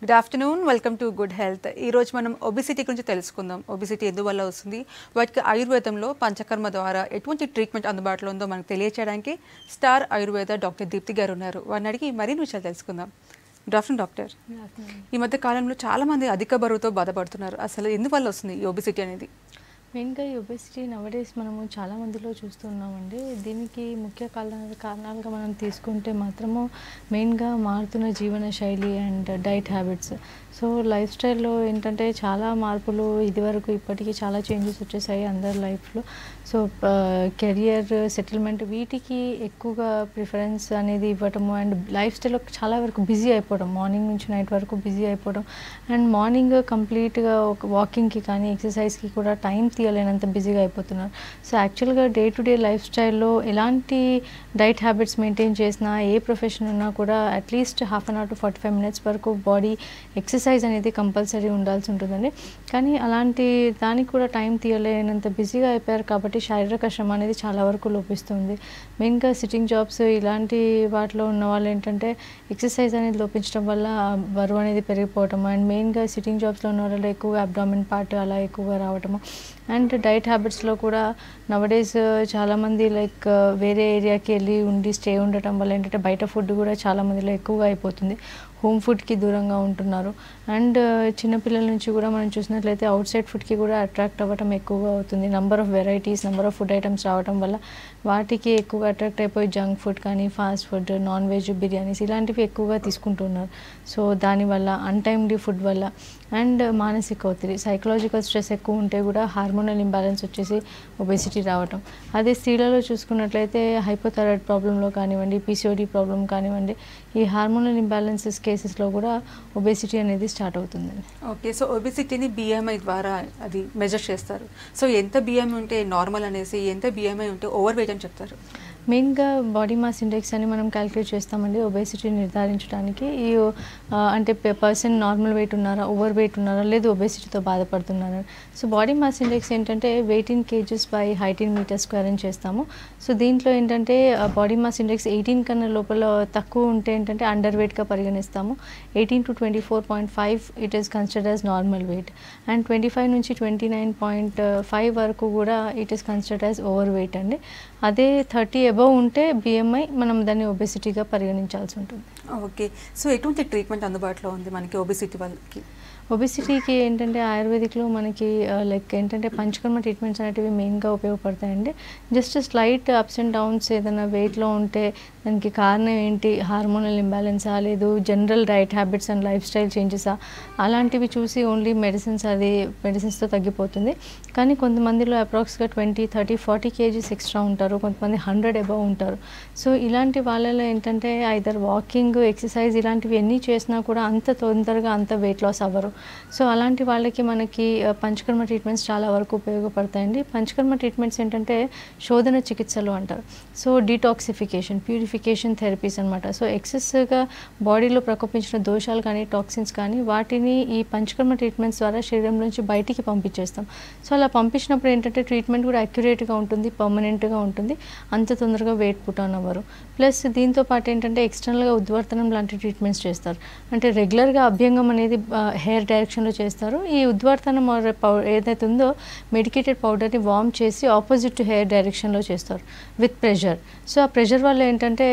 Good afternoon, welcome to good health. ఈరోజు మనం obesity గురించి తెలుసుకుందాం. ఒబిసిటీ ఎందువల్ల వస్తుంది, వాటికి ఆయుర్వేదంలో పంచకర్మ ద్వారా ఎటువంటి ట్రీట్మెంట్ అందుబాటులో ఉందో మనకు తెలియచేయడానికి స్టార్ ఆయుర్వేద డాక్టర్ దీప్తి గారు ఉన్నారు. వారిని అడిగి మరిన్ని విషయాలు తెలుసుకుందాం. Good afternoon doctor. ఈ మధ్య కాలంలో చాలామంది అధిక బరువుతో బాధపడుతున్నారు. అసలు ఎందువల్ల వస్తుంది ఈ ఒబిసిటీ అనేది? మెయిన్గా ఈ ఒబెసిటీ నవడేస్ మనము చాలా మందిలో చూస్తున్నామండి. దీనికి ముఖ్య కారణాలుగా మనం తీసుకుంటే మాత్రము మెయిన్గా మారుతున్న జీవన శైలి and diet habits. So life స్టైల్లో ఏంటంటే చాలా మార్పులు ఇదివరకు ఇప్పటికీ చాలా చేంజెస్ వచ్చేసాయి అందరి లైఫ్లో. సో కెరియర్ సెటిల్మెంట్ వీటికి ఎక్కువగా ప్రిఫరెన్స్ అనేది ఇవ్వటము అండ్ లైఫ్ స్టైల్లో చాలా వరకు బిజీ అయిపోవడం, మార్నింగ్ నుంచి నైట్ వరకు బిజీ అయిపోవడం అండ్ మార్నింగ్ కంప్లీట్గా ఒక వాకింగ్కి కానీ ఎక్సర్సైజ్కి కూడా టైం తీయలేనంత బిజీగా అయిపోతున్నారు. సో యాక్చువల్గా డే టు డే లైఫ్ స్టైల్లో ఎలాంటి డైట్ హ్యాబిట్స్ మెయింటైన్ చేసినా ఏ ప్రొఫెషన్ ఉన్నా కూడా at least half an hour to 45 minutes వరకు బాడీ ఎక్సర్సైజ్ అనేది కంపల్సరీ ఉండాల్సి ఉంటుందండి. కానీ అలాంటి దానికి కూడా టైం తీయలేనంత బిజీగా అయిపోయారు కాబట్టి శారీరక శ్రమ అనేది చాలా వరకు లోపిస్తుంది. మెయిన్గా సిట్టింగ్ జాబ్స్ ఇలాంటి వాటిలో ఉన్న వాళ్ళు ఏంటంటే ఎక్సర్సైజ్ అనేది లోపించడం వల్ల బరువు అనేది పెరిగిపోవటం అండ్ మెయిన్గా సిట్టింగ్ జాబ్స్లో ఉన్న వాళ్ళు ఎక్కువగా అబ్డామిన్ పార్ట్ అలా ఎక్కువగా రావటము అండ్ డైట్ హ్యాబిట్స్లో కూడా నవడేస్ చాలామంది లైక్ వేరే ఏరియాకి వెళ్ళి ఉండి స్టే ఉండటం వల్ల ఏంటంటే బయట ఫుడ్ కూడా చాలామందిలో ఎక్కువగా అయిపోతుంది. హోమ్ ఫుడ్కి దూరంగా ఉంటున్నారు అండ్ చిన్నపిల్లల నుంచి కూడా మనం చూసినట్లయితే అవుట్ సైడ్ ఫుడ్కి కూడా అట్రాక్ట్ అవ్వటం ఎక్కువగా అవుతుంది. Number of varieties, number of food items రావడం వల్ల వాటికి ఎక్కువగా అట్రాక్ట్ అయిపోయి జంక్ ఫుడ్ కానీ fast food, non veg, biryanis ఇలాంటివి ఎక్కువగా తీసుకుంటున్నారు. సో దానివల్ల అన్టైమ్లీ ఫుడ్ వల్ల అండ్ మానసిక ఒత్తిడి, సైకలాజికల్ స్ట్రెస్ ఎక్కువ ఉంటే కూడా హార్మోనల్ ఇంబ్యాలెన్స్ వచ్చేసి ఒబెసిటీ రావటం. అదే స్త్రీలలో చూసుకున్నట్లయితే హైపోథైరాయిడ్ ప్రాబ్లంలో కానివ్వండి, పీసీఓడి ప్రాబ్లం కానివ్వండి, ఈ హార్మోనల్ ఇంబ్యాలెన్సెస్ కేసెస్లో కూడా ఒబెసిటీ అనేది స్టార్ట్ అవుతుందండి. ఓకే, సో ఒబెసిటీని బిఎంఐ ద్వారా అది మెజర్ చేస్తారు. సో ఎంత బిఎంఐ ఉంటే నార్మల్ అనేసి, ఎంత బిఎంఐ ఉంటే ఓవర్ వెయిట్ అని చెప్తారు? మెయిన్గా బాడీ మాస్ ఇండెక్స్ అని మనం క్యాలిక్యులేట్ చేస్తామండి ఒబెసిటీ నిర్ధారించడానికి. ఈ అంటే పర్సన్ నార్మల్ వెయిట్ ఉన్నారా, ఓవర్ వెయిట్ ఉన్నారా, లేదు ఒబెసిటీతో బాధపడుతున్నారా. సో బాడీ మాస్ ఇండెక్స్ ఏంటంటే weight in kgs by height in meter square అని చేస్తాము. సో దీంట్లో ఏంటంటే బాడీ మాస్ ఇండెక్స్ 18 కన్నా లోపల తక్కువ ఉంటే ఏంటంటే అండర్ వెయిట్గా పరిగణిస్తాము. 18 to 24.5 it is considered as normal weight and 25 నుంచి 29.5 వరకు కూడా it is considered as over weight అండి. అదే 30 అబవ్ ఉంటే బిఎంఐ మనం దాన్ని ఒబెసిటీగా పరిగణించాల్సి ఉంటుంది. ఓకే, సో ఎటువంటి ట్రీట్మెంట్ అందుబాటులో ఉంది మనకి ఒబెసిటీ వాళ్ళకి? ఒబెసిటీకి ఏంటంటే ఆయుర్వేదిక్లో మనకి లైక్ ఏంటంటే పంచకర్మ ట్రీట్మెంట్స్ అనేటివి మెయిన్గా ఉపయోగపడతాయండి. Just slight ups and downs ఏదైనా వెయిట్లో ఉంటే దానికి కారణం ఏంటి, హార్మోనల్ ఇంబ్యాలెన్సా, లేదు general diet habits and lifestyle చేంజెసా, అలాంటివి చూసి ఓన్లీ మెడిసిన్స్తో తగ్గిపోతుంది. కానీ కొంతమందిలో అప్రాక్స్గా 20, 30, 40 kgs ఎక్స్ట్రా ఉంటారు, కొంతమంది 100 అబవ్ ఉంటారు. సో ఇలాంటి వాళ్ళలో ఏంటంటే ఐదర్ వాకింగ్, ఎక్సర్సైజ్ ఇలాంటివి ఎన్ని చేసినా కూడా అంత తొందరగా అంత వెయిట్ లాస్ అవ్వరు. సో అలాంటి వాళ్ళకి మనకి పంచకర్మ ట్రీట్మెంట్స్ చాలా వరకు ఉపయోగపడతాయండి. పంచకర్మ ట్రీట్మెంట్స్ ఏంటంటే శోధన చికిత్సలు అంటారు. సో డీటాక్సిఫికేషన్, ప్యూరిఫికేషన్ థెరపీస్ అనమాట. సో ఎక్సెస్గా బాడీలో ప్రకోపించిన దోషాలు కానీ టాక్సిన్స్ కానీ వాటిని ఈ పంచకర్మ ట్రీట్మెంట్స్ ద్వారా శరీరం నుంచి బయటికి పంపించేస్తాం. సో అలా పంపించినప్పుడు ఏంటంటే ట్రీట్మెంట్ కూడా అక్యురేట్గా ఉంటుంది, పర్మనెంట్గా ఉంటుంది, అంత తొందరగా వెయిట్ పుట్ ఆన్ అవ్వరు. ప్లస్ దీంతో పాటు ఏంటంటే ఎక్స్టర్నల్గా ఉద్వర్తనం లాంటి ట్రీట్మెంట్స్ చేస్తారు. అంటే రెగ్యులర్గా అభ్యంగం అనేది హెయిర్ డైరెక్షన్లో చేస్తారు. ఈ ఉద్వర్తనం ఏదైతే ఉందో మెడికేటెడ్ పౌడర్ని వార్మ్ చేసి ఆపోజిట్ హెయిర్ డైరెక్షన్లో చేస్తారు విత్ ప్రెషర్. సో ఆ ప్రెషర్ వల్ల ఏంటంటే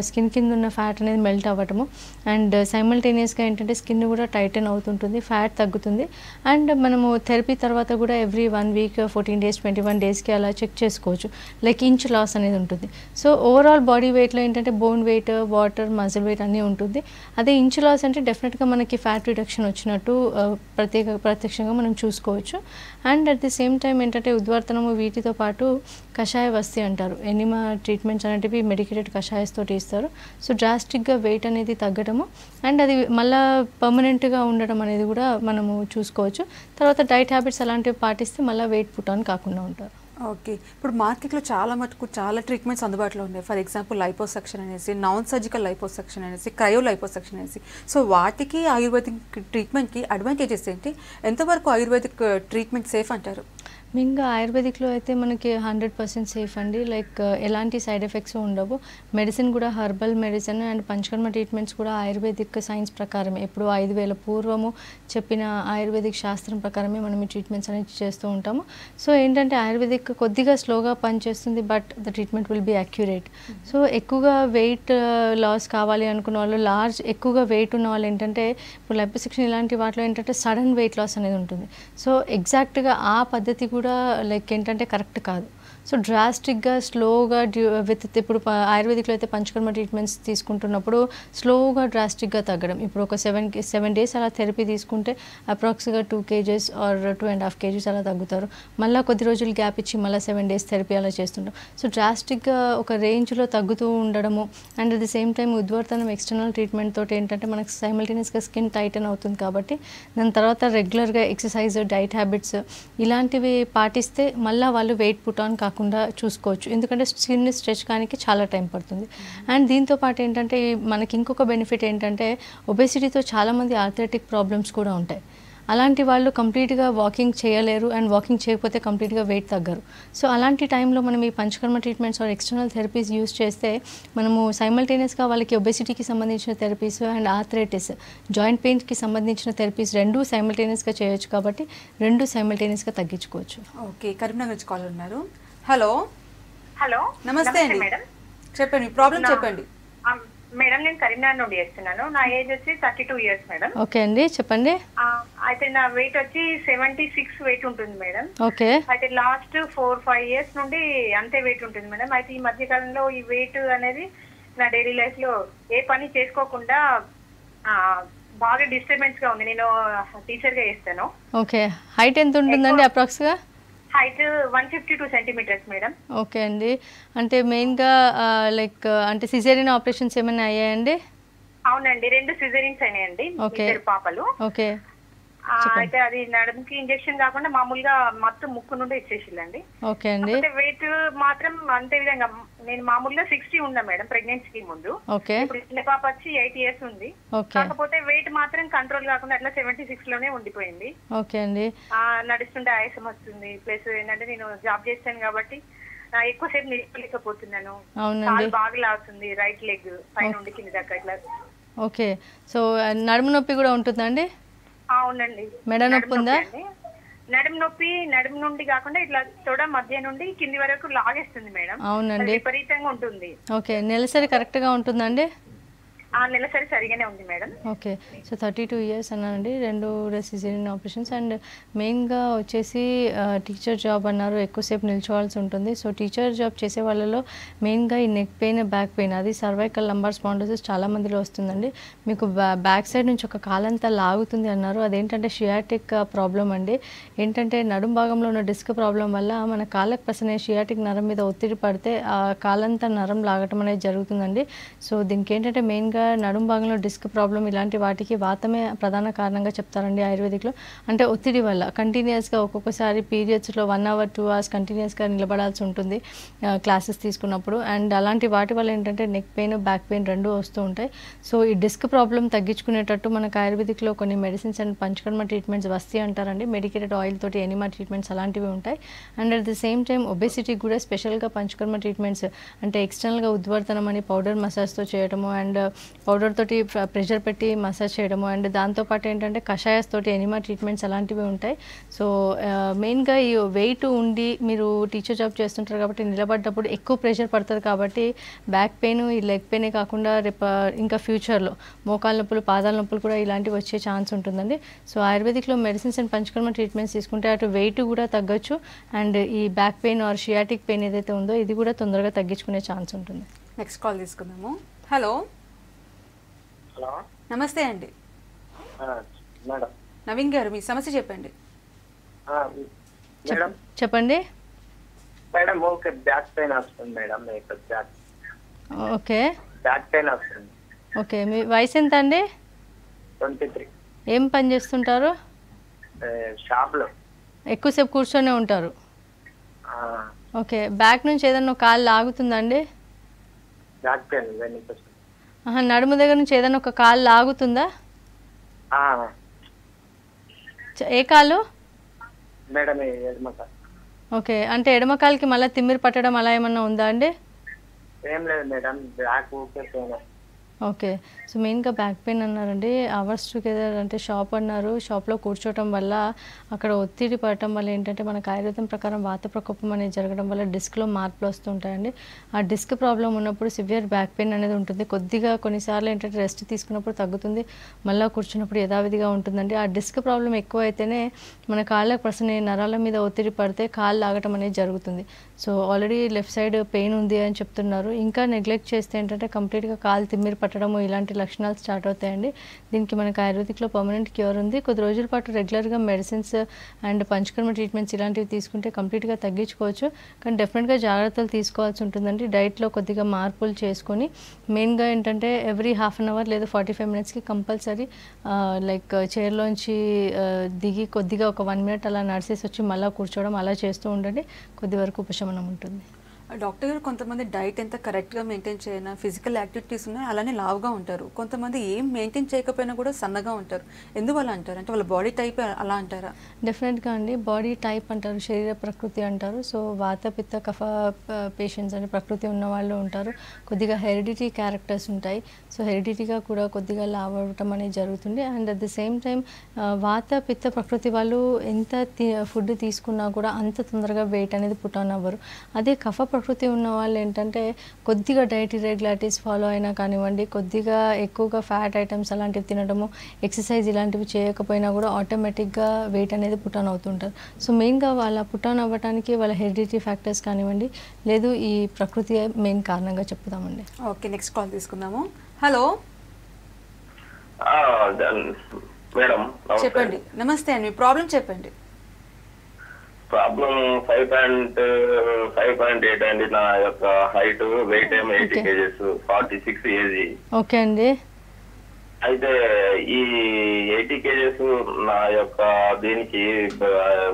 స్కిన్ కింద ఉన్న ఫ్యాట్ అనేది మెల్ట్ అవ్వటము అండ్ సైమల్టేనియస్గా ఏంటంటే స్కిన్ కూడా టైటన్ అవుతుంటుంది, ఫ్యాట్ తగ్గుతుంది. అండ్ మనము థెరపీ తర్వాత కూడా ఎవ్రీ 1 week, 14 days, 21 daysకి అలా చెక్ చేసుకోవచ్చు. లైక్ ఇంచ్ లాస్ అనేది ఉంటుంది. సో ఓవరాల్ బాడీ వెయిట్లో ఏంటంటే bone weight, water, muscle weight అన్నీ ఉంటుంది. అదే ఇంచ్ లాస్ అంటే డెఫినెట్గా మనకి ఫ్యాట్ రిడక్షన్ వచ్చినట్టు ప్రత్యక్షంగా మనం చూసుకోవచ్చు. And at the same time ఏంటంటే ఉద్వర్తనము వీటితో పాటు కషాయ వస్తి అంటారు, ఎనిమా ట్రీట్మెంట్స్ అనేటివి మెడికేటెడ్ కషాయస్తో ఇస్తారు. సో డ్రాస్టిక్గా వెయిట్ అనేది తగ్గడము అండ్ అది మళ్ళీ పర్మనెంట్గా ఉండడం అనేది కూడా మనము చూసుకోవచ్చు. తర్వాత డైట్ హ్యాబిట్స్ అలాంటివి పాటిస్తే మళ్ళీ వెయిట్ పుట్ ఆన్ కాకుండా ఉంటారు. ఓకే, ఇప్పుడు మార్కెట్లో చాలా ట్రీట్మెంట్స్ అందుబాటులో ఉన్నాయి. ఫర్ ఎగ్జాంపుల్ లైపోసక్షన్ అనేసి, నాన్ సర్జికల్ లైపోసక్షన్ అనేసి, క్రయో లైపోసక్షన్ అనేసి. సో వాటికి ఆయుర్వేదిక్ ట్రీట్మెంట్కి అడ్వాంటేజెస్ ఏంటి? ఎంతవరకు ఆయుర్వేదిక్ ట్రీట్మెంట్ సేఫ్ అంటారు? మెయిన్గా ఆయుర్వేదిక్లో అయితే మనకి 100% సేఫ్ అండి. లైక్ ఎలాంటి సైడ్ ఎఫెక్ట్స్ ఉండవు. మెడిసిన్ కూడా herbal medicine and panchakarma treatments కూడా ఆయుర్వేదిక్ సైన్స్ ప్రకారమే, ఇప్పుడు 5000 పూర్వము చెప్పిన ఆయుర్వేదిక్ శాస్త్రం ప్రకారమే మనం ఈ ట్రీట్మెంట్స్ అనేది చేస్తూ ఉంటాము. సో ఏంటంటే ఆయుర్వేదిక్ కొద్దిగా స్లోగా పనిచేస్తుంది, but the treatment will be accurate. So ఎక్కువగా వెయిట్ లాస్ కావాలి అనుకున్న వాళ్ళు, ఎక్కువగా వెయిట్ ఉన్న వాళ్ళు ఏంటంటే ఇప్పుడు లైపోసెక్షన్ ఇలాంటి వాటిలో ఏంటంటే సడన్ వెయిట్ లాస్ అనేది ఉంటుంది. సో ఎగ్జాక్ట్గా ఆ పద్ధతి కూడా లైక్ ఏంటంటే కరెక్ట్ కాదు. సో డ్రాస్టిక్గా స్లోగా ఇప్పుడు ఆయుర్వేదిక్లో అయితే పంచకర్మ ట్రీట్మెంట్స్ తీసుకుంటున్నప్పుడు స్లోగా డ్రాస్టిక్గా తగ్గడం. ఇప్పుడు ఒక 7 days అలా థెరపీ తీసుకుంటే అప్రాక్స్గా 2 kgs ఆర్ 2.5 kgs అలా తగ్గుతారు. మళ్ళీ కొద్ది రోజులు గ్యాప్ ఇచ్చి మళ్ళీ 7 days థెరపీ అలా చేస్తుంటాం. సో డ్రాస్టిక్గా ఒక రేంజ్లో తగ్గుతూ ఉండడము and at the same time ఉద్వర్తనం ఎక్స్టర్నల్ ట్రీట్మెంట్ తోటి ఏంటంటే మనకు సైమల్టేనియస్గా స్కిన్ టైటన్ అవుతుంది కాబట్టి దాని తర్వాత రెగ్యులర్గా ఎక్సర్సైజ్, డైట్ హ్యాబిట్స్ ఇలాంటివి పాటిస్తే మళ్ళీ వాళ్ళు వెయిట్ పుట్ ఆన్ కాకుండా చూసుకోవచ్చు. ఎందుకంటే స్కిన్ స్ట్రెచ్ కానీ చాలా టైం పడుతుంది. అండ్ దీంతో పాటు ఏంటంటే మనకి ఇంకొక బెనిఫిట్ ఏంటంటే ఒబేసిటీతో చాలామంది ఆర్థరైటిక్ ప్రాబ్లమ్స్ కూడా ఉంటాయి. అలాంటి వాళ్ళు కంప్లీట్గా వాకింగ్ చేయలేరు అండ్ వాకింగ్ చేయకపోతే కంప్లీట్గా వెయిట్ తగ్గరు. సో అలాంటి టైంలో మనం ఈ panchakarma treatments or external therapies use చేస్తే మనము సైమల్టేనియస్గా వాళ్ళకి ఒబేసిటీకి సంబంధించిన థెరపీస్ అండ్ ఆర్థరైటిస్, జాయింట్ పెయిన్కి సంబంధించిన థెరపీస్ రెండూ సైమల్టేనియస్గా చేయొచ్చు కాబట్టి రెండు సైమల్టేనియస్గా తగ్గించుకోవచ్చు. ఓకే, కరీంనగర్ నుంచి కాల్ ఉన్నారు. హలో. హలో, నమస్తే అండి మేడం. చెప్పండి, ప్రాబ్లం చెప్పండి. మేడం, నేను కరీంనగర్ నుండి చేస్తున్నాను. నా ఏజ్ వచ్చి 32 years మేడం. ఓకే అండి, చెప్పండి. అయితే నా వెయిట్ వచ్చి 76 వెయిట్ ఉంటుంది మేడం. ఓకే. అయితే లాస్ట్ 4-5 years నుండి అంతే వెయిట్ ఉంటుంది మేడం. అయితే ఈ మధ్య కాలంలో ఈ వెయిట్ అనేది నా డైలీ లైఫ్ లో ఏ పని చేసుకోకుండా బాగా డిస్టర్బెన్స్ గా ఉంది. నేను టీచర్ గా చేస్తాను. ఓకే, హైట్ ఎంత ఉంటుందండి అప్రాక్స్గా? Height 152 centimeters madam. ఓకే అండి, అంటే మెయిన్గా లైక్ అంటే సిజేరియన్ ఆపరేషన్స్ ఏమైనా అయ్యాయండి? అవునండి, 2 సిజేరియన్స్ అయినాయండి, 2 పాపలు. ఓకే. అయితే అది నడుముకి ఇంజెక్షన్ కాకుండా మామూలుగా మొత్తం ముక్కు నుండి ఇచ్చేసిల్లండి. ఓకే అండి. వెయిట్ మాత్రం అంతే విధంగా నేను మామూలుగా 60 ఉన్నా మేడం ప్రెగ్నెన్సీకి ముందు. ఓకే. ఇప్పుడు చిన్న పాప వచ్చి 8 years ఉంది. కాకపోతే వెయిట్ మాత్రం కంట్రోల్ కాకుండా అట్లా 76 లోనే ఉండిపోయింది. ఓకే అండి. నడుస్తుంటే ఆయాసం వస్తుంది. ప్లస్ ఏంటంటే నేను జాబ్ చేస్తాను కాబట్టి ఎక్కువసేపు నిలబడలేకపోతున్నాను. కాలు బాగా లాగుతుంది, రైట్ లెగ్ పైన ఉండి కింద దాకా ఇట్లా. ఓకే, సో నడుము నొప్పి కూడా ఉంటుందండి? అవునండి. మెడ నొప్పి ఉందా? నడుము నొప్పి నడుము నుండి కాకుండా ఇట్లా తొడ మధ్య నుండి కింది వరకు లాగేస్తుంది మేడం. అవునండి, విపరీతంగా ఉంటుంది. ఓకే, నెలసరి కరెక్ట్ గా ఉంటుందండి? నెలసరి సరిగానే ఉంది మేడం. ఓకే, సో 32 years అన్నానండి, 2 సిజేరియన్ ఆపరేషన్స్. అండ్ మెయిన్గా వచ్చేసి టీచర్ జాబ్ అన్నారు, ఎక్కువసేపు నిల్చోవాల్సి ఉంటుంది. సో టీచర్ జాబ్ చేసే వాళ్ళలో మెయిన్గా ఈ నెక్ పెయిన్, బ్యాక్ పెయిన్, అది సర్వైకల్ లంబార్ స్పాండిలోసిస్ చాలా మందిలో వస్తుందండి. మీకు బ్యాక్ సైడ్ నుంచి ఒక కాలంతా లాగుతుంది అన్నారు, అదేంటంటే షియాటిక్ ప్రాబ్లం అండి. ఏంటంటే నడుం భాగంలో ఉన్న డిస్క్ ప్రాబ్లం వల్ల మన కాళ్ళకు ప్రసనే షియాటిక్ నరం మీద ఒత్తిడి పడితే ఆ కాలంతా నరం లాగటం అనేది జరుగుతుందండి. సో దీనికి ఏంటంటే మెయిన్గా నడుం భాగంలో డిస్క్ ప్రాబ్లం ఇలాంటి వాటికి వాతమే ప్రధాన కారణంగా చెప్తారండి ఆయుర్వేదిక్లో. అంటే ఒత్తిడి వల్ల కంటిన్యూస్గా ఒక్కొక్కసారి పీరియడ్స్లో 1 hour 2 hours కంటిన్యూస్గా నిలబడాల్సి ఉంటుంది క్లాసెస్ తీసుకున్నప్పుడు. అండ్ అలాంటి వాటి వల్ల ఏంటంటే నెక్ పెయిన్, బ్యాక్ పెయిన్ రెండూ వస్తూ ఉంటాయి. సో ఈ డిస్క్ ప్రాబ్లం తగ్గించుకునేటట్టు మనకు ఆయుర్వేదిక్లో కొన్ని మెడిసిన్స్ అండ్ పంచకర్మ ట్రీట్మెంట్స్ వస్తాయి అంటారండి. మెడికేటెడ్ ఆయిల్ తోటి ఎనిమా ట్రీట్మెంట్స్ అలాంటివి ఉంటాయి. And at the same time obesity కూడా స్పెషల్గా పంచకర్మ ట్రీట్మెంట్స్ అంటే ఎక్స్టర్నల్గా ఉద్వర్తనం అని పౌడర్ మసాజ్తో చేయడము అండ్ పౌడర్ తోటి ప్రెషర్ పెట్టి మసాజ్ చేయడము అండ్ దాంతోపాటు ఏంటంటే కషాయాస్ తోటి ఎనిమా ట్రీట్మెంట్స్ అలాంటివి ఉంటాయి. సో మెయిన్గా ఈ వెయిట్ ఉండి మీరు టీచర్ జాబ్ చేస్తుంటారు కాబట్టి నిలబడ్డప్పుడు ఎక్కువ ప్రెషర్ పడుతుంది కాబట్టి బ్యాక్ పెయిన్, ఈ లెగ్ పెయినే కాకుండా రేపు ఇంకా ఫ్యూచర్లో మోకాళ్ళ నొప్పులు, పాదాల నొప్పులు కూడా ఇలాంటివి వచ్చే ఛాన్స్ ఉంటుందండి. సో ఆయుర్వేదిక్లో మెడిసిన్స్ అండ్ పంచకర్మ ట్రీట్మెంట్స్ తీసుకుంటే అటు వెయిట్ కూడా తగ్గొచ్చు అండ్ ఈ back pain or sciatic pain ఏదైతే ఉందో ఇది కూడా తొందరగా తగ్గించుకునే ఛాన్స్ ఉంటుంది. నెక్స్ట్ కాల్ తీసుకుందాము. హలో. హలో, నమస్తే అండి. మేడం. నవీన్ గారు, మీ సమస్య చెప్పండి. మేడం చెప్పండి. మేడం ఓకే, బ్యాక్ పెయిన్ వస్తుంది madam. Back okay, back pain వస్తుంది. ఓకే, మీ వయసు ఎంత అండి? 23. ఏం పని చేస్తుంటారు? షాప్లో. ఎక్కువసేపు కూర్చొనే ఉంటారు? ఓకే, బ్యాక్ నుంచి ఏదన్నా కాలు లాగుతుందండి? బ్యాక్ పెయిన్ నడుము దగ్గర నుంచి ఏదైనా ఒక కాలు లాగుతుందా? ఆ ఏ కాలు మేడం? ఓకే. అంటే ఎడమ కాలికి మళ్ళీ తిమ్మిరి పట్టడం అలా ఏమన్నా ఉందా అండి? ఏం లేదు మేడం, బ్యాక్ ఊకే పెయిన్. ఓకే. సో మెయిన్‌గా బ్యాక్ పెయిన్ అన్నారండి. అవర్స్ టుగెదర్ అంటే షాప్ అన్నారు. షాప్‌లో కూర్చోవటం వల్ల అక్కడ ఒత్తిడి పడటం వల్ల ఏంటంటే మనకు ఆయుర్వేదం ప్రకారం వాత ప్రకోపం అనేది జరగడం వల్ల డిస్క్‌లో మార్పులు వస్తూ ఉంటాయండి. ఆ డిస్క్ ప్రాబ్లమ్ ఉన్నప్పుడు సివియర్ బ్యాక్ పెయిన్ అనేది ఉంటుంది. కొద్దిగా కొన్నిసార్లు ఏంటంటే రెస్ట్ తీసుకున్నప్పుడు తగ్గుతుంది. మళ్ళా కూర్చున్నప్పుడు యథావిధిగా ఉంటుందండి. ఆ డిస్క్ ప్రాబ్లమ్ ఎక్కువైతేనే మన కాళ్ళకు ప్రసనే నరాల మీద ఒత్తిడి పడితే కాళ్ళు లాగటం అనేది జరుగుతుంది. So already left side pain ఉంది అని చెప్తున్నారు. ఇంకా నెగ్లెక్ట్ చేస్తే ఏంటంటే కంప్లీట్‌గా కాలు తిమ్మిరి పట్టడము ఇలాంటి లక్షణాలు స్టార్ట్ అవుతాయండి. దీనికి మనకి ఆయుర్వేదిక్‌లో పర్మనెంట్ క్యూర్ ఉంది. కొద్ది రోజుల పాటు రెగ్యులర్‌గా మెడిసిన్స్ అండ్ పంచకర్మ ట్రీట్మెంట్స్ ఇలాంటివి తీసుకుంటే కంప్లీట్‌గా తగ్గించుకోవచ్చు. కానీ డెఫినెట్‌గా జాగ్రత్తలు తీసుకోవాల్సి ఉంటుందండి. డైట్‌లో కొద్దిగా మార్పులు చేసుకొని మెయిన్‌గా ఏంటంటే ఎవ్రీ హాఫ్ అన్ అవర్ లేదా 45 మినిట్స్‌కి కంపల్సరీ లైక్ చైర్‌లోంచి దిగి కొద్దిగా ఒక 1 మినిట్ అలా నడిచేసి వచ్చి మళ్ళా కూర్చోవడం అలా చేస్తూ ఉండండి. కొద్ది వరకు ఉపశమనం ఉంటుంది. డాక్టర్ గారు కొంతమంది డైట్ ఎంత కరెక్ట్గా మెయింటైన్ చేయనా ఫిజికల్ యాక్టివిటీస్ ఉన్నాయి అలానే లావుగా ఉంటారు. కొంతమంది ఏం మెయింటైన్ చేయకపోయినా కూడా సన్నగా ఉంటారు. ఎందువల్ల అంటారు? అంటే వాళ్ళ బాడీ టైప్ అలా అంటారా? డెఫినెట్గా అండి. బాడీ టైప్ అంటారు, శరీర ప్రకృతి అంటారు. సో వాత పిత్త కఫ పేషెంట్స్ అని ప్రకృతి ఉన్న వాళ్ళు ఉంటారు. కొద్దిగా హెరిడిటీ క్యారెక్టర్స్ ఉంటాయి. సో హెరిడిటీగా కూడా కొద్దిగా లావు అవ్వటం అనేది జరుగుతుంది. And at the same time వాత పిత్త ప్రకృతి వాళ్ళు ఎంత ఫుడ్ తీసుకున్నా కూడా అంత తొందరగా వెయిట్ అనేది పుట్ ఆన్ అవ్వరు. అదే కఫ ప్రకృతి ఉన్న వాళ్ళు ఏంటంటే కొద్దిగా డైట్ ఇరెగ్యులారిటీస్ ఫాలో అయినా కానివ్వండి, కొద్దిగా ఎక్కువగా ఫ్యాట్ ఐటమ్స్ అలాంటివి తినడము, ఎక్సర్సైజ్ ఇలాంటివి చేయకపోయినా కూడా ఆటోమేటిక్గా వెయిట్ అనేది పుట్ ఆన్ అవుతుంటారు. సో మెయిన్గా వాళ్ళ పుట్ ఆన్ అవ్వడానికి వాళ్ళ హెరిడిటరీ ఫ్యాక్టర్స్ కానివ్వండి, లేదు ఈ ప్రకృతి మెయిన్ కారణంగా చెప్తామండి. ఓకే, నెక్స్ట్ కాల్ తీసుకుందాము. హలో మేడం చెప్పండి. నమస్తే అండి, మీ ప్రాబ్లం చెప్పండి. ప్రాబ్లం 5.8 అండి. నా యొక్క హైట్, వెయిట్ ఏమో 80 kgs, 46 ఏజీ. ఓకే అండి. అయితే ఈ 80 kgs నా యొక్క దీనికి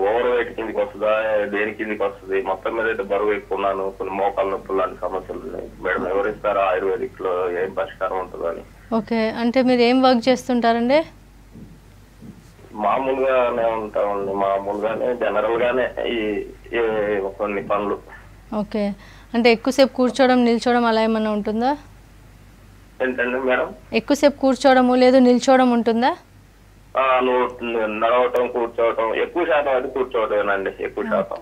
ఓవర్ వెయిట్ కిందకి వస్తుందా, దేని కిందకి వస్తుంది? మొత్తం మీద అయితే బరువు ఎక్కువ ఉన్నాను, కొన్ని మోకాళ్ళ నొప్పులు లాంటి సమస్యలు ఉన్నాయి. మేడం ఎవరిస్తారా ఆయుర్వేదిక్ లో ఏం పరిష్కారం ఉంటుందని? ఓకే, అంటే మీరు ఏం వర్క్ చేస్తుంటారండి? మామూలుగానే ఉంటామండి, మామూలుగానే జనరల్ గానే ఈ కొన్ని పనులు. ఓకే, అంటే ఎక్కువసేపు కూర్చోవడం నిల్చోవడం అలా ఏమన్నా ఉంటుందా? ఏంటండి మేడం? ఎక్కువసేపు కూర్చోవడము లేదు నిల్చోవడం ఉంటుందా? నడవటం, కూర్చోవటం, ఎక్కువ శాతం అది కూర్చోవటమేనండి, ఎక్కువ శాతం.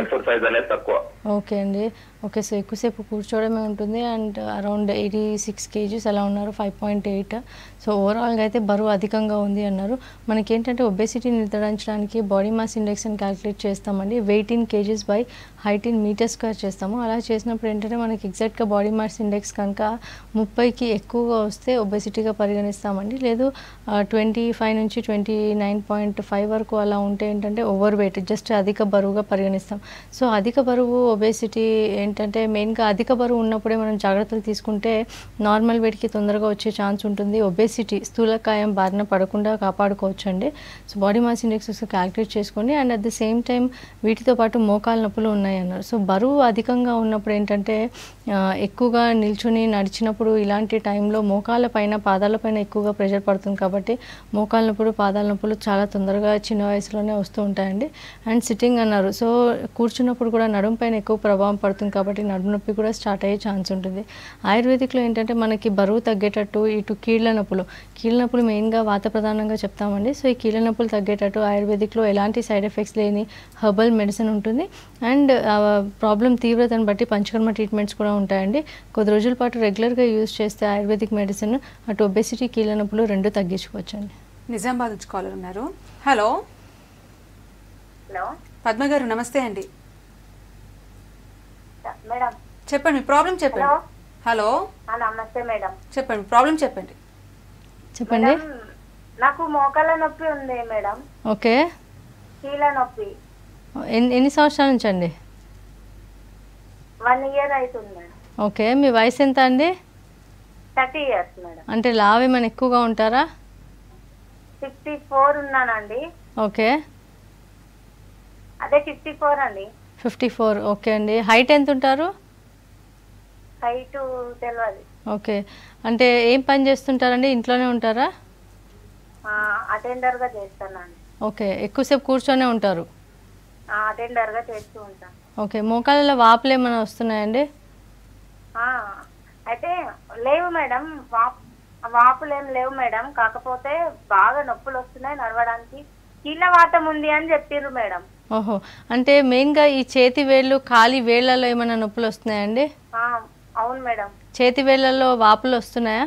ఎక్సర్సైజ్ అనేది తక్కువ. ఓకే అండి. ఓకే, సో ఎక్కువసేపు కూర్చోవడమే ఉంటుంది. అండ్ అరౌండ్ 86 kgs అలా ఉన్నారు, 5.8. సో ఓవరాల్గా అయితే బరువు అధికంగా ఉంది అన్నారు. మనకేంటంటే ఒబేసిటీ నిర్ధారించడానికి బాడీ మాస్ ఇండెక్స్ అని క్యాలిక్యులేట్ చేస్తామండి. Weight in kgs by height in meter square చేస్తాము. అలా చేసినప్పుడు ఏంటంటే మనకి ఎగ్జాక్ట్గా బాడీ మాస్ ఇండెక్స్ కనుక 30కి ఎక్కువగా వస్తే ఒబేసిటీగా పరిగణిస్తామండి. లేదు 25 నుంచి 29.5 వరకు అలా ఉంటే ఏంటంటే ఓవర్ వెయిట్, జస్ట్ అధిక బరువుగా పరిగణిస్తాం. సో అధిక బరువు ఒబేసిటీ ఏంటంటే మెయిన్గా అధిక బరువు ఉన్నప్పుడే మనం జాగ్రత్తలు తీసుకుంటే నార్మల్ వెయిట్కి తొందరగా వచ్చే ఛాన్స్ ఉంటుంది. ఒబేసిటీ స్థూలకాయం బారిన పడకుండా కాపాడుకోవచ్చు అండి. So body mass index calculate చేసుకోండి. And at the same time వీటితో పాటు మోకాలు నొప్పులు ఉన్నాయి అన్నారు. సో బరువు అధికంగా ఉన్నప్పుడు ఏంటంటే ఎక్కువగా నిల్చుని నడిచినప్పుడు ఇలాంటి టైంలో మోకాళ్ళ పైన పాదాల పైన ఎక్కువగా ప్రెషర్ పడుతుంది కాబట్టి మోకాళ్ళ నొప్పులు పాదాల నొప్పులు చాలా తొందరగా చిన్న వయసులోనే వస్తూ ఉంటాయండి. అండ్ సిట్టింగ్ అన్నారు. సో కూర్చున్నప్పుడు కూడా నడుము పైన ఎక్కువ ప్రభావం పడుతుంది కాబట్టి నడుము నొప్పి కూడా స్టార్ట్ అయ్యే ఛాన్స్ ఉంటుంది. ఆయుర్వేదిక్లో ఏంటంటే మనకి బరువు తగ్గేటట్టు ఇటు కీళ్ళ నొప్పులు మెయిన్గా వాత ప్రధానంగా చెప్తామండి. సో ఈ కీళ్ళ నొప్పులు తగ్గేటట్టు ఆయుర్వేదిక్లో ఎలాంటి సైడ్ ఎఫెక్ట్స్ లేని హెర్బల్ మెడిసిన్ ఉంటుంది. అండ్ ప్రాబ్లం తీవ్రతను బట్టి పంచకర్మ ట్రీట్మెంట్స్ కూడా ఉంటాయండి. కొద్ది రోజుల పాటు రెగ్యులర్గా యూజ్ చేస్తే ఆయుర్వేదిక్ మెడిసిన్ అటు ఒబేసిటీ కీళ్ళ నొప్పులు రెండు తగ్గించుకోవచ్చు అండి. నిజామాబాద్ నుంచి కాలర్ ఉన్నారు. హలో హలో పద్మ గారు, నమస్తే అండి. మేడం చెప్పండి, మీ ప్రాబ్లం చెప్పండి. హలో నమస్తే మేడం. చెప్పండి, ప్రాబ్లం చెప్పండి. చెప్పండి. నాకు మోకాళ్ళ నొప్పి ఉంది మేడం. ఓకే, కీళ్ళ నొప్పి. ఎన్ని సంవత్సరాల నుంచి అండి? 1 year అవుతుంది మేడం. ఓకే, మీ వయసు ఎంత అండి? 30 years మేడం. అంటే లావు ఏమైనా ఎక్కువగా ఉంటారా? 64 ఉన్నానండి. ఓకే, అదే 54 అండి. 54. ఓకే అండి. హైట్ ఎంత ఉంటారు? హైట్ తెలియదు. ఓకే, అంటే ఏం పని చేస్తుంటారండి? ఇంట్లోనే ఉంటారా? అటెండర్ గా చేస్తానండి. ఓకే, ఎక్కువసేపు కూర్చొనే ఉంటారు? అటెండర్ గా చేస్తూ ఉంటాను. ఓకే, మోకాళ్ళలో వాపులు ఏమైనా వస్తున్నాయండి? అయితే లేవు మేడం, వాపులు ఏం లేవు మేడం. కాకపోతే బాగా నొప్పులు వస్తున్నాయి నడవడానికి. కీళ్ళవాతం ఉంది అని చెప్పారు మేడం. ఓహో, అంటే మెయిన్గా ఈ చేతి వేళ్ళు కాలి వేళ్ళలో ఏమైనా నొప్పులు వస్తున్నాయండి? అవును మేడం. చేతి వేళ్ళలో వాపులు వస్తున్నాయా?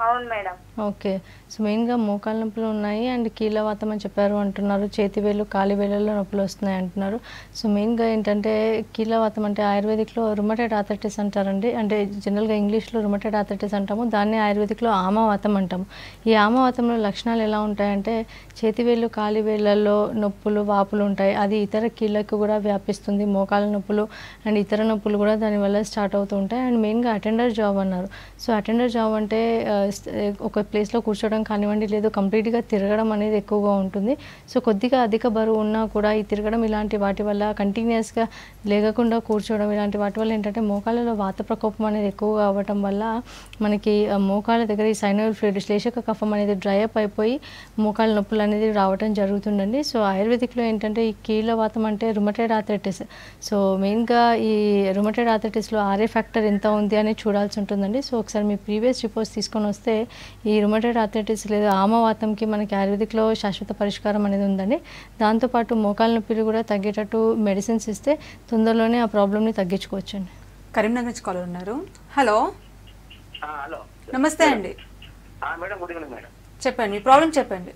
అవును మేడం. ఓకే, సో మెయిన్గా మోకాళ్ళ నొప్పులు ఉన్నాయి అండ్ కీళ్ళవాతం అని చెప్పారు అంటున్నారు. చేతి వేళ్ళు కాలి వేళ్ళలో నొప్పులు వస్తున్నాయి అంటున్నారు. సో మెయిన్గా ఏంటంటే కీళ్ళవాతం అంటే ఆయుర్వేదిక్లో రుమటైడ్ ఆర్థరైటిస్ అంటారండి. అంటే జనరల్గా ఇంగ్లీష్లో రుమటైడ్ ఆర్థరైటిస్ అంటాము, దాన్ని ఆయుర్వేదిక్లో ఆమవాతం అంటాము. ఈ ఆమవాతంలో లక్షణాలు ఎలా ఉంటాయంటే చేతి వేళ్ళు కాలి వేళ్ళల్లో నొప్పులు వాపులు ఉంటాయి. అది ఇతర కీళ్ళకు కూడా వ్యాపిస్తుంది. మోకాళ్ళ నొప్పులు అండ్ ఇతర నొప్పులు కూడా దానివల్ల స్టార్ట్ అవుతూ ఉంటాయి. అండ్ మెయిన్గా అటెండర్ జాబ్ అన్నారు. సో అటెండర్ జాబ్ అంటే ఒక ప్లేస్లో కూర్చోవడం కానివ్వండి, లేదు కంప్లీట్గా తిరగడం అనేది ఎక్కువగా ఉంటుంది. సో కొద్దిగా అధిక బరువు ఉన్నా కూడా ఈ తిరగడం ఇలాంటి వాటి వల్ల కంటిన్యూస్గా లేగకుండా కూర్చోవడం ఇలాంటి వాటి వల్ల ఏంటంటే మోకాళ్ళలో వాత ప్రకోపం అనేది ఎక్కువగా అవ్వటం వల్ల మనకి మోకాళ్ళ దగ్గర ఈ సైనోవియల్ ఫ్లూయిడ్ శ్లేషక కఫం అనేది డ్రై అప్ అయిపోయి మోకాళ్ళ నొప్పులు అనేది రావడం జరుగుతుందండి. సో ఆయుర్వేదిక్లో ఏంటంటే ఈ కీళ్ళవాతం అంటే రుమటైడ్ ఆర్థరైటిస్. సో మెయిన్గా ఈ రుమటైడ్ ఆర్థరైటిస్లో ఆర్ఏ ఫ్యాక్టర్ ఎంత ఉంది అని చూడాల్సి ఉంటుందండి. సో ఒకసారి మీ ప్రీవియస్ రిపోర్ట్స్ తీసుకొని వస్తే ఈ రుమటైడ్ ఆర్థరైటిస్ లేదా ఆమవాతంకి మనకి ఆయుర్వేదిక్లో శాశ్వత పరిష్కారం అనేది ఉందండి. దాంతోపాటు మోకాళ్ళ నొప్పులు కూడా తగ్గేటట్టు మెడిసిన్స్ ఇస్తే తొందరలోనే ఆ ప్రాబ్లమ్ని తగ్గించుకోవచ్చండి. కరీంనగర్ నుంచి కాలర్ ఉన్నారు. హలో. హలో, నమస్తే అండి. మేడం. Good evening madam. చెప్పండి, మీ ప్రాబ్లం చెప్పండి.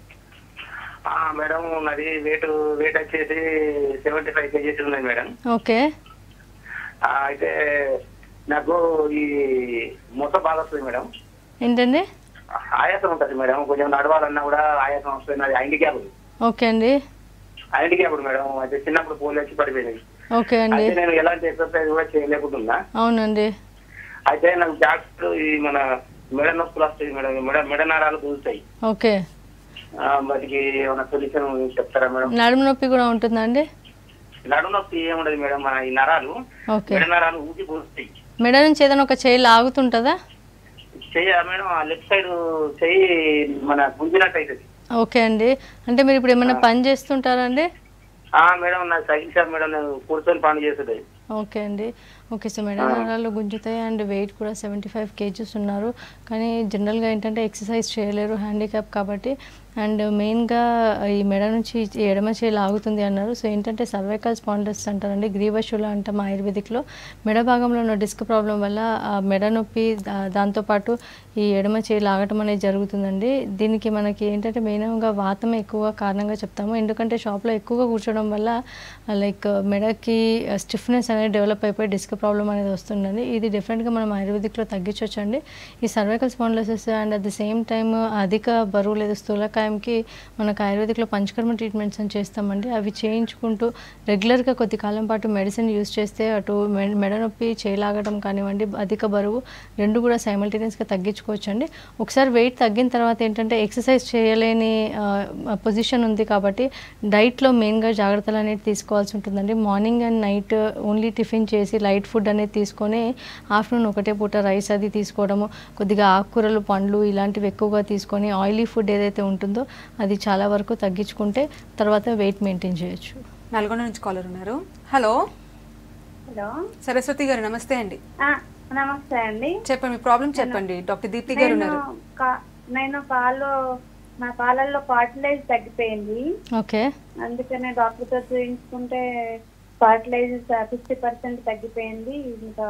మేడం నాది వెయిట్ వచ్చేసి 75 kgs ఉన్నాయి మేడం. ఓకే. అయితే నాకు ఈ మొత్తం బాగా వస్తుంది మేడం. ఏంటండి? ఆయాసం ఉంటుంది మేడం. కొంచెం నడవాలన్నా కూడా ఆయాసం వస్తుంది. నాది హ్యాండిక్యాప్. ఓకే అండి. Handicap madam. అయితే చిన్నప్పుడు పోలి వచ్చి పడిపోయింది. ఓకే అండి. నేను ఎలాంటి ఎక్సర్సైజ్ కూడా చేయలేకుండా. అవునండి. అయితే నాకు డాక్టర్ ఈ మన మెడ నొప్పులు వస్తాయి మేడం. మెడ నరాలు దూరుతాయి. ఓకే. వాటికి ఏమైనా సొల్యూషన్ చెప్తారా మేడం? నడుము నొప్పి కూడా ఉంటుందా అండి? నడుము నొప్పి ఏముండదు మేడం. మన ఈ నరాలు మెడ నరాలు ఊసి పోస్తాయి. మెడ నుంచి ఏదైనా ఒక చేయి లాగుతుంటుందా? చెయ్య మేడం, లెఫ్ట్ సైడ్ చెయ్యి మన గుంజినట్టు అవుతుంది. ఓకే అండి. అంటే మీరు ఇప్పుడు ఏమైనా పని చేస్తుంటారా అండి? మేడం నాకు సైకిల్ షాప్ మేడం. నేను కూర్చొని పని చేస్తుంది. ఓకే అండి. ఓకే, సో మెడ నరాలు గుంజుతాయి అండ్ వెయిట్ కూడా 75 kgs ఉన్నారు. కానీ జనరల్గా ఏంటంటే ఎక్సర్సైజ్ చేయలేరు హ్యాండిక్యాప్ కాబట్టి. అండ్ మెయిన్గా ఈ మెడ నుంచి ఎడమ చేయి లాగుతుంది అన్నారు. సో ఏంటంటే సర్వైకల్ స్పాండిలైటిస్ అంటారండి, గ్రీవశూల అంటాం ఆయుర్వేదిక్లో. మెడ భాగంలో ఉన్న డిస్క్ ప్రాబ్లం వల్ల ఆ మెడ నొప్పి దాంతోపాటు ఈ ఎడమ చేయి లాగటం అనేది జరుగుతుందండి. దీనికి మనకి ఏంటంటే మెయిన్గా వాతమే ఎక్కువగా కారణంగా చెప్తాము. ఎందుకంటే షాప్లో ఎక్కువగా కూర్చోవడం వల్ల లైక్ మెడకి స్టిఫ్నెస్ అనేది డెవలప్ అయిపోయి డిస్క్ ప్రాబ్లం అనేది వస్తుందండి. ఇది డెఫినెట్గా మనం ఆయుర్వేదిక్లో తగ్గించవచ్చండి. ఈ cervical spondylitis and at the same time అధిక బరువు లేదా స్థూలకాయంకి మనకు ఆయుర్వేదిక్లో పంచకర్మ ట్రీట్మెంట్స్ అని చేస్తామండి. అవి చేయించుకుంటూ రెగ్యులర్గా కొద్ది కాలం పాటు మెడిసిన్ యూస్ చేస్తే అటు మెడ నొప్పి చేయలాగడం కానివ్వండి, అధిక బరువు రెండు కూడా సైమల్టేనియస్గా తగ్గించుకోవచ్చండి. ఒకసారి వెయిట్ తగ్గిన తర్వాత ఏంటంటే ఎక్సర్సైజ్ చేయలేని పొజిషన్ ఉంది కాబట్టి డైట్లో మెయిన్గా జాగ్రత్తలు అనేది తీసుకోవాల్సి ఉంటుందండి. Morning and night only tiffin చేసి లైట్ ఫుడ్ అనేది తీసుకొని ఆఫ్టర్నూన్ ఒకటే పూట రైస్ అది తీసుకోవడము, కొద్దిగా ఆకుకూరలు పండ్లు ఇలాంటివి ఎక్కువగా తీసుకొని ఆయిలీ ఫుడ్ ఏదైతే ఉంటుందో అది చాలా వరకు తగ్గించుకుంటే తర్వాత వెయిట్ మెయింటైన్ చేయొచ్చు. నల్గొండ నుంచి కాలర్ ఉన్నారు. హలో. హలో, సరస్వతి గారు నమస్తే అండి. నమస్తే అండి. చెప్పండి, మీ ప్రాబ్లం చెప్పండి. డాక్టర్ దీప్తి గారు ఉన్నారు. నేను నా కాళ్ళల్లో కార్టిలేజ్ తగ్గిపోయింది. ఓకే. అందుకనే డాక్టర్తో చూపించుకుంటే కార్టిలేజ్ 50% తగ్గిపోయింది. ఇంకా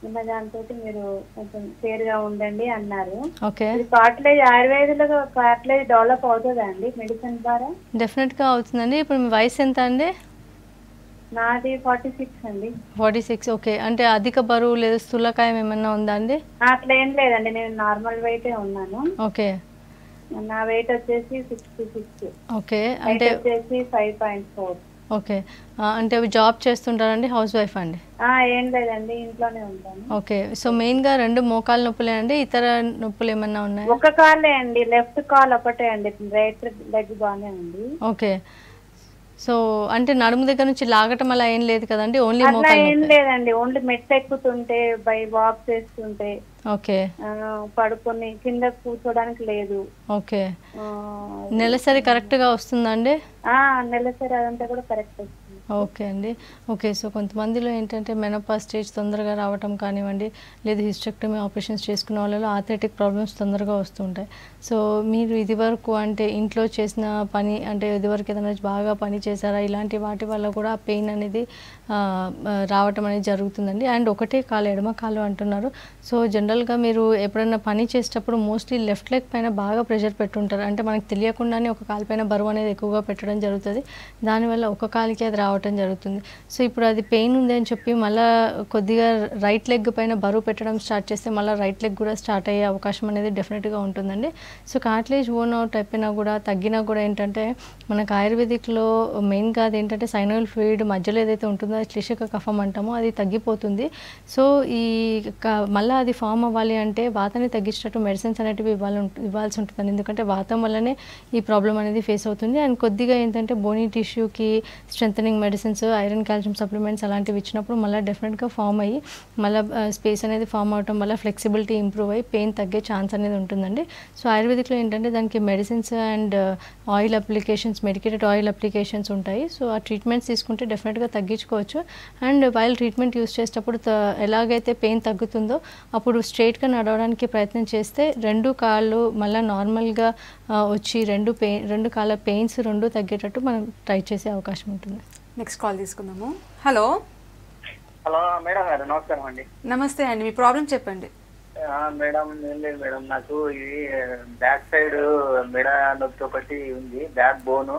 ఉన్న దాంతో మీరు కొంచెం కేర్గా ఉండండి అన్నారు. ఓకే. కార్టిలేజ్ ఆయుర్వేదంలో కార్టిలేజ్ డెవలప్ అవుతుందా అండి మెడిసిన్ ద్వారా? డెఫినెట్గా అవుతుందండి. ఇప్పుడు మీ వయసు ఎంత అండి? నాది 46 అండి. 46. ఓకే. అంటే అధిక బరువు లేదా స్థూలకాయం ఏమన్నా ఉందా అండి? అట్లా ఏం లేదండి, నేను నార్మల్ వెయిటే ఉన్నాను. ఓకే. నా వెయిట్ వచ్చేసి 66. ఓకే. అంటే వచ్చేసి 5.4. ఓకే. అంటే జాబ్ చేస్తుంటారండి, హౌస్ వైఫ్ అండి? ఏం లేదండి, ఇంట్లోనే ఉంటాను. ఓకే. సో మెయిన్గా రెండు మోకాలు నొప్పులే అండి, ఇతర నొప్పులు ఏమన్నా ఉన్నాయా? ఒక కాలే అండి, లెఫ్ట్ కాల్ ఒకటే అండి, రైట్ లెగ్ బాగానే ఉంది. ఓకే. సో అంటే నడుము దగ్గర నుంచి లాగటం అలా ఏం లేదు కదండి, ఓన్లీ అట్లా మోకాలు ఏం నొప్పి. లేదండి, ఓన్లీ మెట్ట ఎక్కుతుంటే బై వాక్ చేస్తుంటే ఓకే పడుకొని కింద కూర్చోడానికి లేదు. ఓకే. నెలసరి కరెక్ట్గా వస్తుందండి? నెలసరి అదంతా కూడా కరెక్ట్ వస్తుంది. ఓకే అండి. ఓకే. సో కొంతమందిలో ఏంటంటే మెనోపాజ్ స్టేజ్ తొందరగా రావటం కానివ్వండి, లేదా హిస్టెక్టమీ ఆపరేషన్స్ చేసుకున్న వాళ్ళలో ఆథ్లెటిక్ ప్రాబ్లమ్స్ తొందరగా వస్తుంటాయి. సో మీరు ఇదివరకు అంటే ఇంట్లో చేసిన పని అంటే ఇదివరకు ఏదైనా బాగా పని చేశారా, ఇలాంటి వాటి వల్ల కూడా పెయిన్ అనేది రావటం అనేది జరుగుతుందండి. అండ్ ఒకటే కాలు, ఎడమ కాలు అంటున్నారు. సో జనరల్గా మీరు ఎప్పుడైనా పని చేసేటప్పుడు మోస్ట్లీ లెఫ్ట్ లెగ్ పైన బాగా ప్రెషర్ పెట్టుంటారు. అంటే మనకు తెలియకుండానే ఒక కాలు పైన బరువు అనేది ఎక్కువగా పెట్టడం జరుగుతుంది. దానివల్ల ఒక కాలికి అది రావటం జరుగుతుంది. సో ఇప్పుడు అది పెయిన్ ఉంది అని చెప్పి మళ్ళీ కొద్దిగా రైట్ లెగ్ పైన బరువు పెట్టడం స్టార్ట్ చేస్తే మళ్ళీ రైట్ లెగ్ కూడా స్టార్ట్ అయ్యే అవకాశం అనేది డెఫినెట్గా ఉంటుందండి. సో కార్టిలేజ్ ఓన్ అవుట్ అయిపోయినా కూడా తగ్గినా కూడా ఏంటంటే మనకు ఆయుర్వేదిక్లో మెయిన్గా అది ఏంటంటే సైనోయిల్ ఫ్లూయిడ్ మధ్యలో ఏదైతే ఉంటుందో అది శ్లేషక కఫం అంటామో అది తగ్గిపోతుంది. సో ఈ మళ్ళీ అది ఫామ్ అవ్వాలి అంటే వాతాన్ని తగ్గించేటట్టు మెడిసిన్స్ అనేటివి ఇవ్వాల్సి ఉంటుందండి. ఎందుకంటే వాతం వల్లనే ఈ ప్రాబ్లం అనేది ఫేస్ అవుతుంది. అండ్ కొద్దిగా ఏంటంటే బోనీ టిష్యూకి strengthening medicines, iron calcium supplements అలాంటివి ఇచ్చినప్పుడు మళ్ళీ డెఫినెట్గా ఫామ్ అయ్యి మళ్ళీ స్పేస్ అనేది ఫామ్ అవటం వల్ల ఫ్లెక్సిబిలిటీ ఇంప్రూవ్ అయ్యి పెయిన్ తగ్గే ఛాన్స్ అనేది ఉంటుందండి. సో ఆయుర్వేదిక్లో ఏంటంటే దానికి medicines and oil applications, medicated oil applications ఉంటాయి. సో ఆ ట్రీట్మెంట్స్ తీసుకుంటే డెఫినెట్గా తగ్గించుకోవచ్చు. అండ్ వైల్ ట్రీట్మెంట్ యూస్ చేసేటప్పుడు ఎలాగైతే పెయిన్ తగ్గుతుందో అప్పుడు స్ట్రైట్గా నడవడానికి ప్రయత్నం చేస్తే రెండు కాళ్ళు మళ్ళీ నార్మల్గా వచ్చి రెండు కాళ్ళ పెయిన్స్ రెండు తగ్గేటట్టు మనం ట్రై చేసే అవకాశం ఉంటుంది. నెక్స్ట్ కాల్ తీసుకుందాము. హలో మేడం గారు నమస్కారం అండి. నమస్తే అండి, మీ ప్రాబ్లం చెప్పండి. మేడం ఏం లేదు మేడం, నాకు ఇది బ్యాక్ సైడ్ మెడ నొప్పి ఒకటి ఉంది, బ్యాక్ బోన్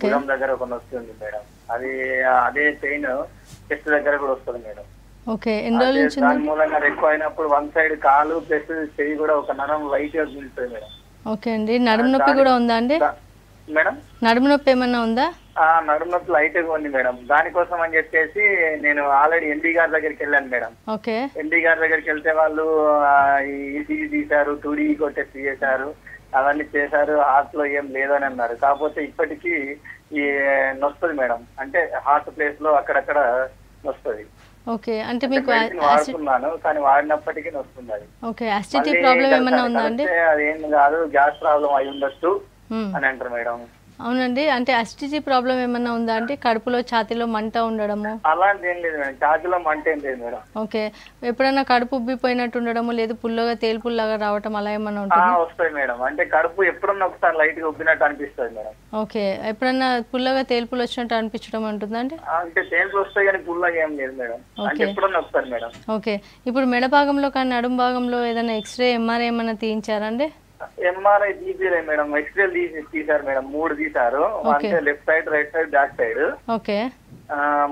భుజం దగ్గర ఒక నొప్పి ఉంది మేడం. అదే పెయిన్ చెస్ట్ దగ్గర కూడా వస్తుంది మేడం. ఓకే. ఎన్ని రోజుల నుంచి దాని మూలంగా ఎక్కువ అయినప్పుడు వన్ సైడ్ కాలు ప్లస్ చెయ్యి కూడా ఒక నరం లైట్ గా గుంజుతుంది మేడం. ఓకే అండి. నడుము నొప్పి కూడా ఉందా అండి మేడం? నడుము నొప్పి ఏమన్నా ఉందా? నడుము నొప్పి లైట్ గా ఉంది మేడం. దానికోసం అని చెప్పేసి నేను ఆల్రెడీ ఎండి గారి దగ్గరికి వెళ్ళాను మేడం. ఓకే. ఎండి గారి దగ్గరికి వెళ్తే వాళ్ళు ఈసీజీ తీశారు, 2D టెస్ట్ చేశారు, అవన్నీ చేశారు. హార్ట్ లో ఏం లేదని అన్నారు. కాకపోతే ఇప్పటికీ ఈ నొస్తుంది మేడం, అంటే హార్ట్ ప్లేస్ లో అక్కడక్కడ నొస్తుంది. ఓకే. అంటే మీకు వాడుతున్నాను కానీ వాడినప్పటికీ నొస్తుంది అది. ఓకే. అసిడిటీ ప్రాబ్లం ఏమన్నా ఉందా అండి? అదేం కాదు, గ్యాస్ ప్రాబ్లం అయి ఉండొచ్చు అని అంటారు మేడం. అవునండి. అంటే అసిడిటీ ప్రాబ్లం ఏమన్నా ఉందా అంటే కడుపులో ఛాతీలో మంట ఉండడము అలాంటి ఏం లేదు మేడం, ఛాతీలో మంట ఏం లేదు మేడం. ఓకే. ఎప్పుడైనా కడుపు ఉబ్బిపోయినట్టు ఉండడము, లేదు పుల్లగా తేలుపుల్లాగా రావటం అలా ఏమన్నా ఉంటుంది? వస్తాయి మేడం, అంటే కడుపు ఎప్పుడన్నా ఒకసారి లైట్ గా ఉబ్బినట్టు అనిపిస్తుంది మేడం. ఓకే. ఎప్పుడన్నా పుల్లగా తేలుపులు వచ్చినట్టు అనిపించడం ఉంటుందండి? అంటే తేలుపులు వస్తాయి కానీ పుల్లగా ఏం లేదు మేడం, అంటే ఎప్పుడన్నా ఒకసారి మేడం. ఓకే. ఇప్పుడు మెడ భాగంలో కానీ నడుము భాగంలో ఏదైనా ఎక్స్రే ఎంఆర్ఐ ఏమన్నా తీయించారండి? ఎంఆర్ఐ తీయలేదు మేడం, ఎక్స్రే తీశారు మేడం, 3 తీశారు. అంటే left side, right side, back side. Okay.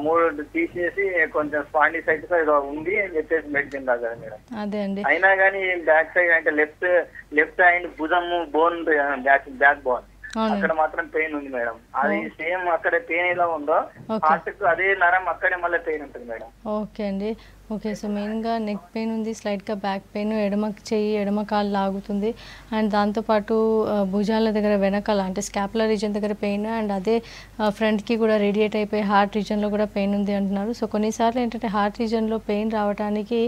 3 తీసేసి కొంచెం స్పాండిసైటిస్ ఏదో ఉంది అని చెప్పేసి మెడిసిన్ రాశారు మేడం. అదే అండి. అయినా కానీ బ్యాక్ సైడ్ అంటే లెఫ్ట్ హ్యాండ్ భుజము బోన్, బ్యాక్ బోన్ అక్కడ మాత్రం పెయిన్ ఉంది మేడం. అది సేమ్ అక్కడ పెయిన్ ఎలా ఉందో హార్ట్ కు అదే నరం అక్కడే మళ్ళీ పెయిన్ ఉంటుంది మేడం. ఓకే అండి. ఓకే. సో మెయిన్గా నెక్ పెయిన్ ఉంది, స్లైట్గా బ్యాక్ పెయిన్, ఎడమ చెయ్యి ఎడమ కాలు లాగుతుంది, అండ్ దాంతోపాటు భుజాల దగ్గర వెనకాల అంటే స్కాపులర్ రీజన్ దగ్గర పెయిన్, అండ్ అదే ఫ్రంట్కి కూడా రేడియేట్ అయిపోయి హార్ట్ రీజన్లో కూడా పెయిన్ ఉంది అంటున్నారు. సో కొన్నిసార్లు ఏంటంటే హార్ట్ రీజన్లో పెయిన్ రావడానికి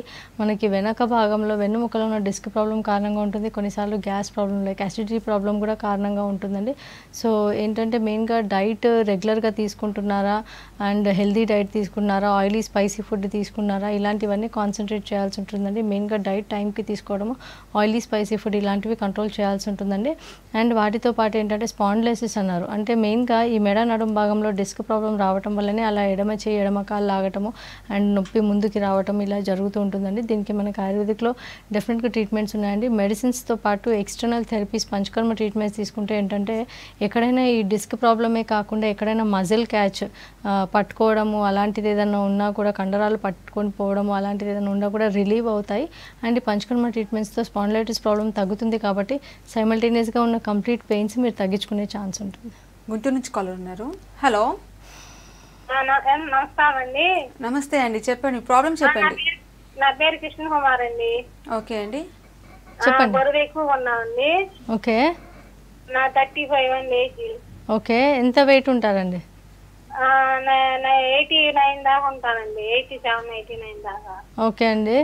మనకి వెనక భాగంలో వెన్నుముకలో ఉన్న డిస్క్ ప్రాబ్లం కారణంగా ఉంటుంది. కొన్నిసార్లు gas problem like acidity problem కూడా కారణంగా ఉంటుందండి. సో ఏంటంటే మెయిన్గా డైట్ రెగ్యులర్గా తీసుకుంటున్నారా, అండ్ హెల్దీ డైట్ తీసుకున్నారా, ఆయిలీ స్పైసీ ఫుడ్ తీసుకున్నారా, ఇలాంటివన్నీ కాన్సన్ట్రేట్ చేయాల్సి ఉంటుందండి. మెయిన్గా డైట్ టైంకి తీసుకోవడము, ఆయిలీ స్పైసీ ఫుడ్ ఇలాంటివి కంట్రోల్ చేయాల్సి ఉంటుందండి. అండ్ వాటితో పాటు ఏంటంటే స్పాండిలైసిస్ అన్నారు, అంటే మెయిన్గా ఈ మెడ నడుము భాగంలో డిస్క్ ప్రాబ్లం రావటం వల్లనే అలా ఎడమ చేయి ఎడమ కాలు లాగటము అండ్ నొప్పి ముందుకి రావటం ఇలా జరుగుతూ ఉంటుందండి. దీనికి మనకి ఆయుర్వేదిక్లో డెఫినెట్గా ట్రీట్మెంట్స్ ఉన్నాయండి. మెడిసిన్స్తో పాటు ఎక్స్టర్నల్ థెరపీస్, పంచకర్మ ట్రీట్మెంట్స్ తీసుకుంటే ఏంటంటే ఎక్కడైనా ఈ డిస్క్ ప్రాబ్లమే కాకుండా ఎక్కడైనా మజిల్ క్యాచ్ పట్టుకోవడము అలాంటిది ఏదైనా ఉన్నా కూడా, కండరాలు పట్టుకొని పోవడము అలాంటిది ఏదైనా ఉన్నా కూడా రిలీవ్ అవుతాయి. అండ్ పంచకర్మ ట్రీట్మెంట్స్తో స్పాండిలైటిస్ ప్రాబ్లం తగ్గుతుంది కాబట్టి సైమల్టేనియస్గా ఉన్న కంప్లీట్ పెయిన్స్ మీరు తగ్గించుకునే ఛాన్స్ ఉంటుంది. గుంటూరు నుంచి కాల్ ఉన్నారు. హలో నమస్కారం అండి. నమస్తే అండి, చెప్పండి ప్రాబ్లం చెప్పండి. నా పేరు కృష్ణ కుమార్ అండి. ఓకే అండి, చెప్పండి. బరువు ఎక్కువ ఉన్నానండి. ఓకే. నా 35 అండి ఏజ్. ఓకే. ఎంత వెయిట్ ఉంటారండి? నేను 89 దాకా ఉంటానండి. 87, 89 దాకా. ఓకే అండి.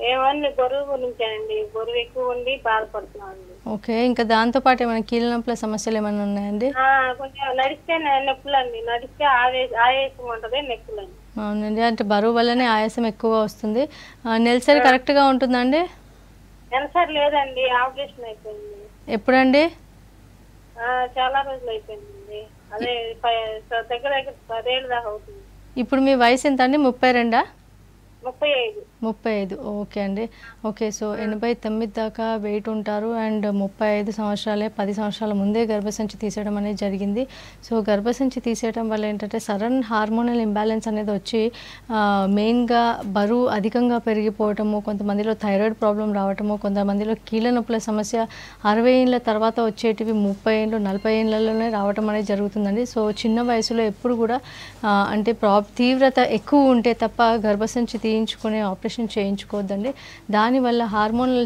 ఏమన్నా బరువు గురించానండి, బరువు ఎక్కువ ఉండి బాధపడుతున్నానండి. ఓకే, ఇంకా దాంతోపాటు ఏమైనా కీళ్ళ నొప్పుల సమస్యలు ఏమైనా ఉన్నాయండి? కొంచెం నడిస్తే నొప్పులు అండి, నడిస్తే ఆయాసం ఉంటుంది, నొప్పులు అండి. అవునండి, అంటే బరువు వల్లనే ఆయాసం ఎక్కువగా వస్తుంది. నెలసరి కరెక్ట్గా ఉంటుందండి? నెలసరి లేదండి, ఆపరేషన్ అయిపోయింది. ఎప్పుడండి? చాలా రోజులు అయిపోయిందండి. అదే దగ్గర 10 ఏళ్ళు దాకా అవుతుంది. ఇప్పుడు మీ వయసు ఎంత అండి? 32? 35. 35. ఓకే అండి. ఓకే, సో 89 దాకా వెయిట్ ఉంటారు అండ్ 35 సంవత్సరాలే, 10 సంవత్సరాల ముందే గర్భసంచి తీసేయడం అనేది జరిగింది. సో గర్భసంచి తీసేయడం వల్ల ఏంటంటే సడన్ హార్మోనల్ ఇంబ్యాలెన్స్ అనేది వచ్చి మెయిన్గా బరువు అధికంగా పెరిగిపోవటము, కొంతమందిలో థైరాయిడ్ ప్రాబ్లం రావటము, కొంతమందిలో కీళ్ళ నొప్పుల సమస్య 60 ఏళ్ళ తర్వాత వచ్చేటివి 30 ఏళ్ళు 40 ఏళ్ళలోనే రావటం అనేది జరుగుతుందండి. సో చిన్న వయసులో ఎప్పుడు కూడా అంటే తీవ్రత ఎక్కువ ఉంటే తప్ప గర్భసంచి తీయించుకునే ఆపరేషన్ చేయించుకోవద్దండి. దానివల్ల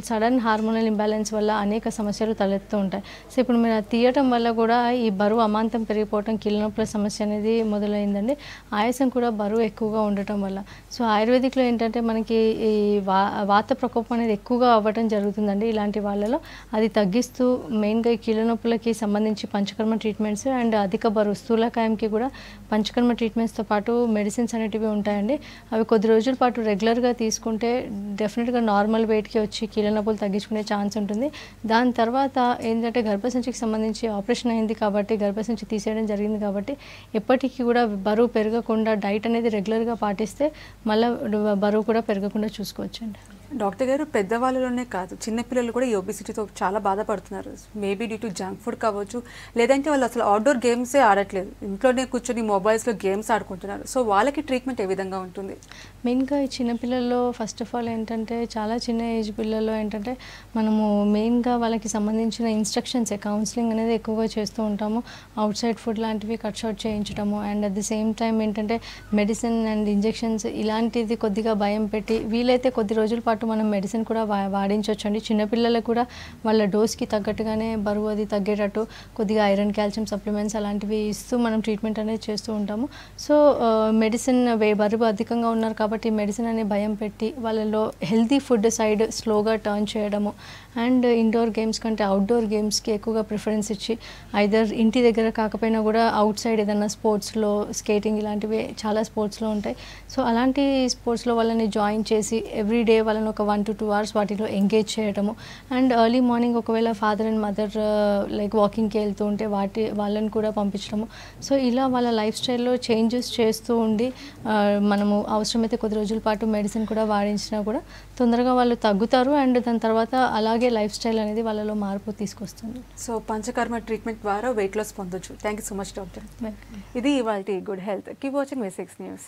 సడన్ హార్మోనల్ ఇంబ్యాలెన్స్ వల్ల అనేక సమస్యలు తలెత్తూ ఉంటాయి. సో ఇప్పుడు మీరు తీయటం వల్ల కూడా ఈ బరువు అమాంతం పెరిగిపోవటం, కీళ్ళ నొప్పుల సమస్య అనేది మొదలైందండి. ఆయాసం కూడా బరువు ఎక్కువగా ఉండటం వల్ల. సో ఆయుర్వేదిక్లో ఏంటంటే మనకి ఈ వాత ప్రకోపం అనేది ఎక్కువగా అవ్వటం జరుగుతుందండి ఇలాంటి వాళ్ళలో. అది తగ్గిస్తూ మెయిన్గా ఈ కీళ్ళ నొప్పులకి సంబంధించి పంచకర్మ ట్రీట్మెంట్స్ అండ్ అధిక బరువు స్థూలకాయంకి కూడా పంచకర్మ ట్రీట్మెంట్స్తో పాటు మెడిసిన్స్ అనేటివి ఉంటాయండి. అవి కొద్ది రోజుల పాటు రెగ్యులర్గా తీసుకుంటే డెఫినెట్గా నార్మల్ వెయిట్కి వచ్చి కీళ్ళ నొప్పులు తగ్గించుకునే ఛాన్స్ ఉంటుంది. దాని తర్వాత ఏంటంటే గర్భసంచికి సంబంధించి ఆపరేషన్ అయింది కాబట్టి, గర్భసంచి తీసేయడం జరిగింది కాబట్టి ఎప్పటికీ కూడా బరువు పెరగకుండా డైట్ అనేది రెగ్యులర్గా పాటిస్తే మళ్ళీ బరువు కూడా పెరగకుండా చూసుకోవచ్చండి. డాక్టర్ గారు, పెద్దవాళ్ళలోనే కాదు చిన్నపిల్లలు కూడా ఈ ఒబిసిటీతో చాలా బాధపడుతున్నారు. Maybe due to junk food కావచ్చు, లేదంటే వాళ్ళు అసలు అవుట్డోర్ గేమ్సే ఆడట్లేదు, ఇంట్లోనే కూర్చొని మొబైల్స్లో గేమ్స్ ఆడుకుంటున్నారు. సో వాళ్ళకి ట్రీట్మెంట్ ఏ విధంగా ఉంటుంది? మెయిన్గా ఈ చిన్నపిల్లల్లో ఫస్ట్ ఆఫ్ ఆల్ ఏంటంటే చాలా చిన్న ఏజ్ పిల్లల్లో ఏంటంటే మనము మెయిన్గా వాళ్ళకి సంబంధించిన ఇన్స్ట్రక్షన్స్ కౌన్సిలింగ్ అనేది ఎక్కువగా చేస్తూ ఉంటాము. అవుట్ సైడ్ ఫుడ్ లాంటివి కట్ షాట్ చేయించడము and at the same time ఏంటంటే మెడిసిన్ అండ్ ఇంజెక్షన్స్ ఇలాంటిది కొద్దిగా భయం పెట్టి వీలైతే కొద్ది రోజుల పాటు మనం మెడిసిన్ కూడా వాడించవచ్చు అండి. చిన్నపిల్లలకు కూడా వాళ్ళ డోస్కి తగ్గట్టుగానే బరువు అది తగ్గేటట్టు కొద్దిగా ఐరన్, కాల్షియం సప్లిమెంట్స్ అలాంటివి ఇస్తూ మనం ట్రీట్మెంట్ అనేది చేస్తూ ఉంటాము. సో మెడిసిన్ బరువు అధికంగా ఉన్నారు కాబట్టి మెడిసిన్ అనే భయం పెట్టి వాళ్ళలో హెల్తీ ఫుడ్ సైడ్ స్లోగా టర్న్ చేయడము అండ్ ఇండోర్ గేమ్స్ కంటే అవుట్డోర్ గేమ్స్కి ఎక్కువగా ప్రిఫరెన్స్ ఇచ్చి ఐదర్ ఇంటి దగ్గర కాకపోయినా కూడా అవుట్ సైడ్ ఏదైనా స్పోర్ట్స్లో స్కేటింగ్ ఇలాంటివి చాలా స్పోర్ట్స్లో ఉంటాయి. సో అలాంటి స్పోర్ట్స్లో వాళ్ళని జాయిన్ చేసి ఎవ్రీడే వాళ్ళని ఒక 1 to 2 hours వాటిలో ఎంగేజ్ చేయడము అండ్ ఎర్లీ మార్నింగ్ ఒకవేళ ఫాదర్ అండ్ మదర్ లైక్ వాకింగ్కి వెళ్తూ ఉంటే వాళ్ళని కూడా పంపించడము. సో ఇలా వాళ్ళ లైఫ్ స్టైల్లో చేంజెస్ చేస్తూ ఉండి మనము అవసరమైతే కొద్ది రోజుల పాటు మెడిసిన్ కూడా వాడించినా కూడా తొందరగా వాళ్ళు తగ్గుతారు అండ్ దాని తర్వాత అలాగే లైఫ్ స్టైల్ అనేది వాళ్ళలో మార్పు తీసుకొస్తుంది. సో పంచకర్మ ట్రీట్మెంట్ ద్వారా వెయిట్ లాస్ పొందొచ్చు. Thank you so much doctor. ఇది ఇవాల్టి good health. Keep watching V6 news.